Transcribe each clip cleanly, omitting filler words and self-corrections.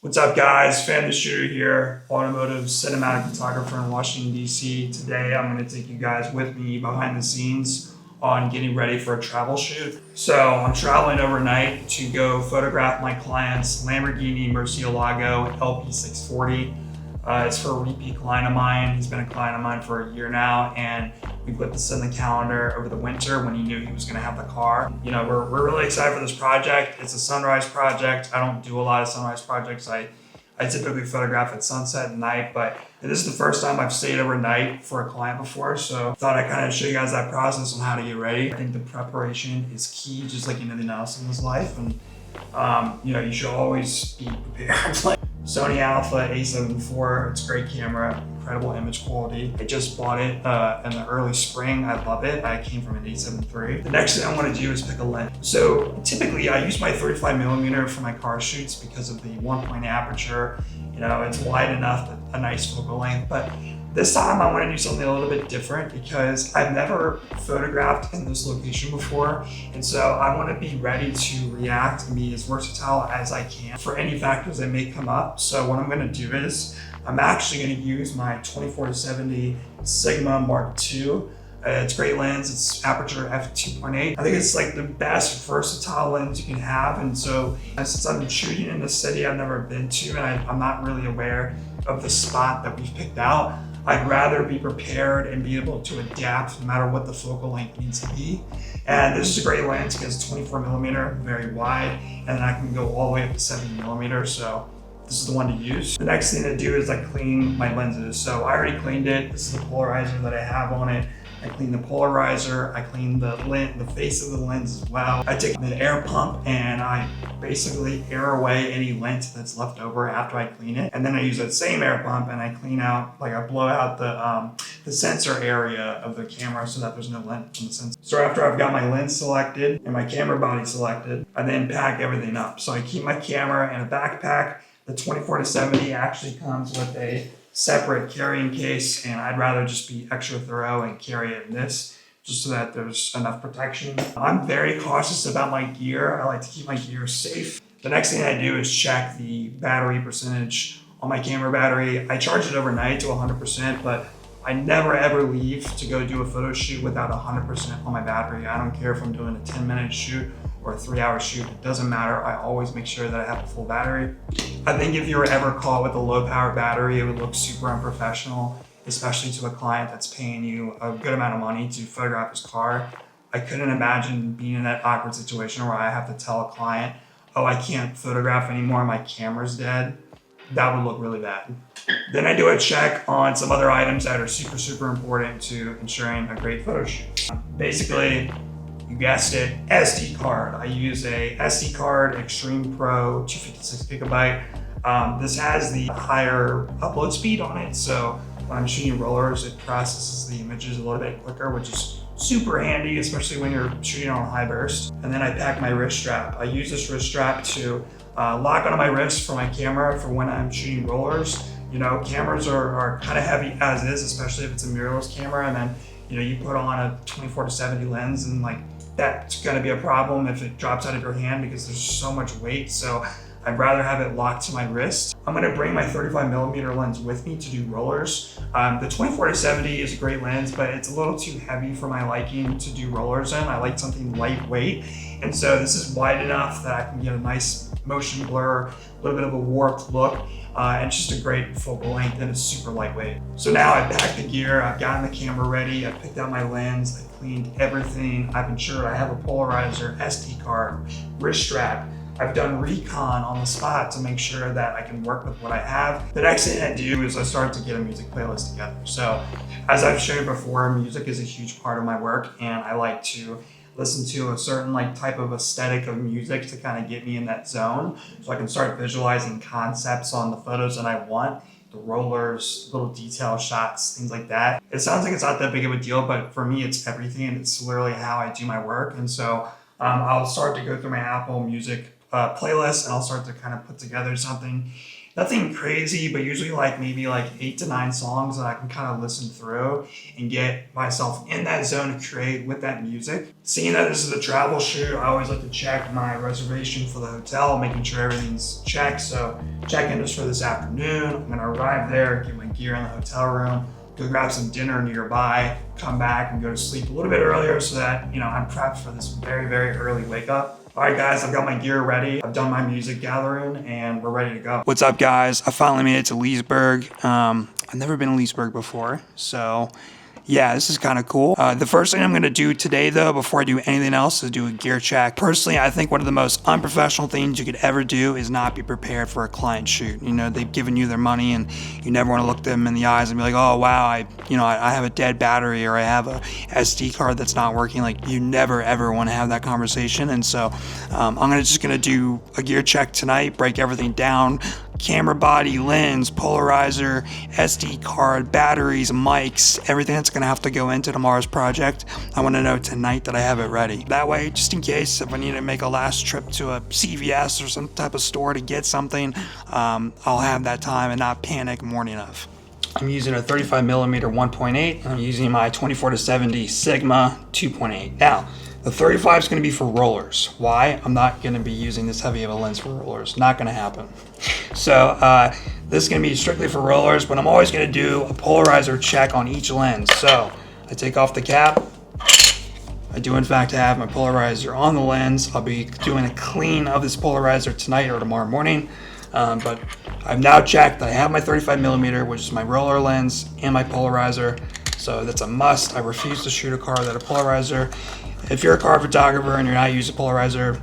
What's up, guys? Fan the Shooter here, automotive cinematic photographer in Washington, D.C. Today, I'm going to take you guys with me behind the scenes on getting ready for a travel shoot. So I'm traveling overnight to go photograph my client's Lamborghini Murcielago LP-640. It's for a repeat client of mine. He's been a client of mine for a year now, and we put this in the calendar over the winter when he knew he was going to have the car. You know, we're really excited for this project. It's a sunrise project. I don't do a lot of sunrise projects. I typically photograph at sunset and night, but this is the first time I've stayed overnight for a client before, so I thought I'd kind of show you guys that process on how to get ready. I think the preparation is key, just like anything else in this life, and you know, you should always be prepared. Like Sony A7IV, it's a great camera, incredible image quality. I just bought it in the early spring. I love it. I came from an A7 III. The next thing I want to do is pick a lens. So typically I use my 35mm for my car shoots because of the 1-point aperture. You know, it's wide enough, but a nice focal length. But this time I want to do something a little bit different because I've never photographed in this location before. And so I want to be ready to react and be as versatile as I can for any factors that may come up. So what I'm going to do is I'm actually going to use my 24-70 Sigma Mark II. It's a great lens. It's aperture f2.8. I think it's like the best versatile lens you can have. And so since I'm shooting in a city I've never been to and I'm not really aware of the spot that we've picked out, I'd rather be prepared and be able to adapt no matter what the focal length needs to be. And this is a great lens because it's 24mm, very wide, and then I can go all the way up to 70mm. So this is the one to use. The next thing to do is I clean my lenses. So I already cleaned it. This is the polarizer that I have on it. I clean the polarizer, I clean the face of the lens as well. I take an air pump and I basically air away any lint that's left over after I clean it. And then I use that same air pump and I clean out, like I blow out the sensor area of the camera so that there's no lint from the sensor. So after I've got my lens selected and my camera body selected, I then pack everything up. So I keep my camera in a backpack. The 24-70 actually comes with a separate carrying case, and I'd rather just be extra thorough and carry it in this just so that there's enough protection. I'm very cautious about my gear. I like to keep my gear safe. The next thing I do is check the battery percentage on my camera battery. I charge it overnight to 100%, but I never ever leave to go do a photo shoot without 100% on my battery. I don't care if I'm doing a 10-minute shoot or a 3-hour shoot, it doesn't matter. I always make sure that I have a full battery. I think if you were ever caught with a low power battery, it would look super unprofessional, especially to a client that's paying you a good amount of money to photograph his car. I couldn't imagine being in that awkward situation where I have to tell a client, oh, I can't photograph anymore, my camera's dead. That would look really bad. Then I do a check on some other items that are super important to ensuring a great photo shoot. Basically, you guessed it, SD card. I use a SD card, Extreme Pro, 256GB. This has the higher upload speed on it, so when I'm shooting rollers, it processes the images a little bit quicker, which is super handy, especially when you're shooting on high burst. And then I pack my wrist strap. I use this wrist strap to lock onto my wrist for my camera for when I'm shooting rollers. You know, cameras are kind of heavy as is, especially if it's a mirrorless camera, and then you know, you put on a 24-70 lens and like that's gonna be a problem if it drops out of your hand because there's so much weight. So I'd rather have it locked to my wrist. I'm gonna bring my 35mm lens with me to do rollers. The 24-70 is a great lens, but it's a little too heavy for my liking to do rollers in. I like something lightweight. And so this is wide enough that I can get a nice motion blur, a little bit of a warped look, and it's just a great focal length, and it's super lightweight. So now I've packed the gear, I've gotten the camera ready, I've picked out my lens, I've cleaned everything, I've ensured I have a polarizer, SD card, wrist strap. I've done recon on the spot to make sure that I can work with what I have. The next thing I do is I start to get a music playlist together. So as I've shown before, music is a huge part of my work, and I like to listen to a certain type of aesthetic of music to kind of get me in that zone so I can start visualizing concepts on the photos that I want, the rollers, little detail shots, things like that. It sounds like it's not that big of a deal, but for me it's everything, and it's literally how I do my work. And so I'll start to go through my Apple Music playlist, and I'll start to kind of put together something. Nothing crazy, but usually like maybe like 8 to 9 songs that I can kind of listen through and get myself in that zone to create with that music. Seeing that this is a travel shoot, I always like to check my reservation for the hotel, making sure everything's checked. So check-in is for this afternoon. I'm gonna arrive there, get my gear in the hotel room, go grab some dinner nearby, come back and go to sleep a little bit earlier so that, you know, I'm prepped for this very, very early wake up. All right, guys, I've got my gear ready. I've done my music gathering and we're ready to go. What's up, guys? I finally made it to Leesburg. I've never been to Leesburg before, so yeah, this is kind of cool. The first thing I'm going to do today, though, before I do anything else, is do a gear check. Personally, I think one of the most unprofessional things you could ever do is not be prepared for a client shoot. You know, they've given you their money and you never want to look them in the eyes and be like, oh, wow, I have a dead battery or I have a SD card that's not working. Like, you never, ever want to have that conversation. And so I'm just going to do a gear check tonight, break everything down. Camera body, lens, polarizer, SD card, batteries, mics, everything that's going to have to go into tomorrow's project. I want to know tonight that I have it ready. That way, just in case if I need to make a last trip to a CVS or some type of store to get something, I'll have that time and not panic morning of. I'm using a 35mm 1.8 and I'm using my 24-70 Sigma 2.8. Now, the 35 is going to be for rollers. Why? I'm not going to be using this heavy of a lens for rollers. Not going to happen. So this is going to be strictly for rollers, but I'm always going to do a polarizer check on each lens. So I take off the cap. I do in fact have my polarizer on the lens. I'll be doing a clean of this polarizer tonight or tomorrow morning. But I've now checked that I have my 35mm, which is my roller lens, and my polarizer. So that's a must. I refuse to shoot a car without a polarizer. If you're a car photographer and you're not using a polarizer,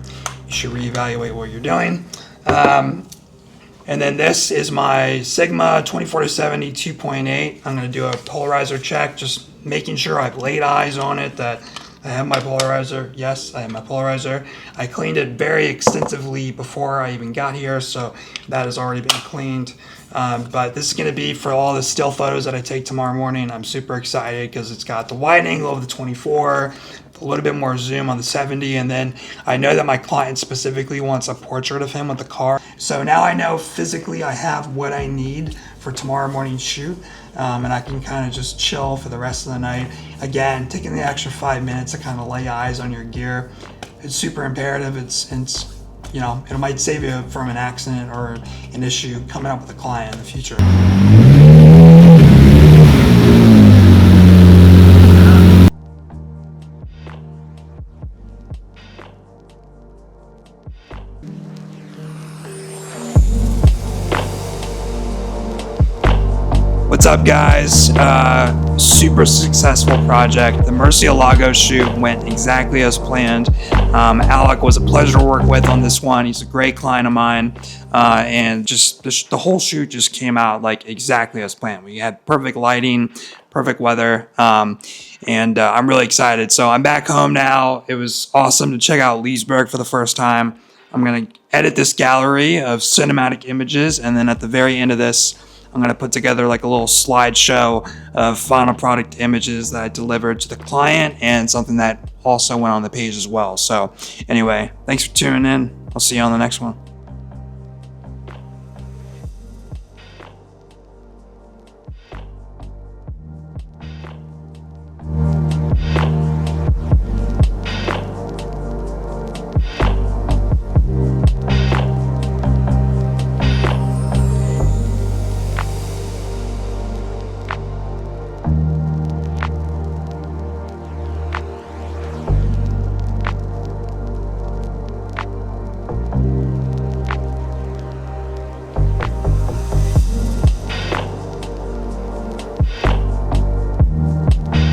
you should reevaluate what you're doing. And then this is my Sigma 24-70 2.8. I'm going to do a polarizer check, just making sure I've laid eyes on it, that I have my polarizer. Yes, I have my polarizer. I cleaned it very extensively before I even got here, so that has already been cleaned. But this is going to be for all the still photos that I take tomorrow morning. I'm super excited because it's got the wide angle of the 24, a little bit more zoom on the 70, and then I know that my client specifically wants a portrait of him with the car. So now I know physically I have what I need for tomorrow morning shoot, and I can kind of just chill for the rest of the night. Again, taking the extra 5 minutes to kind of lay eyes on your gear, it's super imperative. It's you know, it might save you from an accident or an issue coming up with a client in the future. What's up, guys? Super successful project. The Murcielago shoot went exactly as planned. Alec was a pleasure to work with on this one. He's a great client of mine, and just the whole shoot just came out like exactly as planned. We had perfect lighting, perfect weather, and I'm really excited. So I'm back home now. It was awesome to check out Leesburg for the first time. I'm gonna edit this gallery of cinematic images, and then at the very end of this, I'm going to put together like a little slideshow of final product images that I delivered to the client and something that also went on the page as well. So anyway, thanks for tuning in. I'll see you on the next one.